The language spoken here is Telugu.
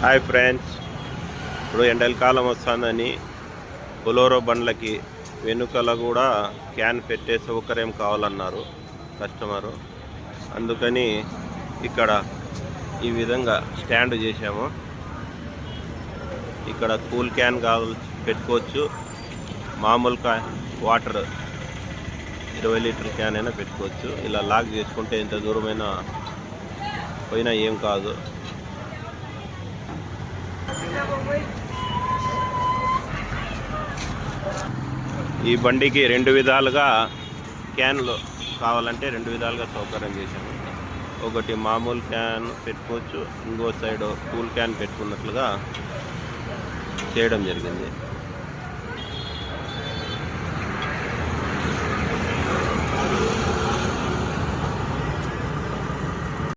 హాయ్ ఫ్రెండ్స్, ఇప్పుడు ఎండలకాలం వస్తుందని బొలోరో బండ్లకి వెనుకల కూడా క్యాన్ పెట్టే సౌకర్యం కావాలన్నారు కస్టమరు. అందుకని ఇక్కడ ఈ విధంగా స్టాండ్ చేసాము. ఇక్కడ కూల్ క్యాన్ కావాలి పెట్టుకోవచ్చు, మామూలు వాటర్ 20 లీటర్ క్యాన్ అయినా పెట్టుకోవచ్చు. ఇలా లాక్ చేసుకుంటే ఎంత దూరమైనా పోయినా ఏం కాదు. ఈ బండికి 2 విధాలుగా క్యాన్లు కావాలంటే 2 విధాలుగా సౌకర్యం చేశాము. ఒకటి మామూలు క్యాన్ పెట్టుకోవచ్చు, ఇంకో సైడ్ కూల్ క్యాన్ పెట్టుకున్నట్లుగా చేయడం జరిగింది.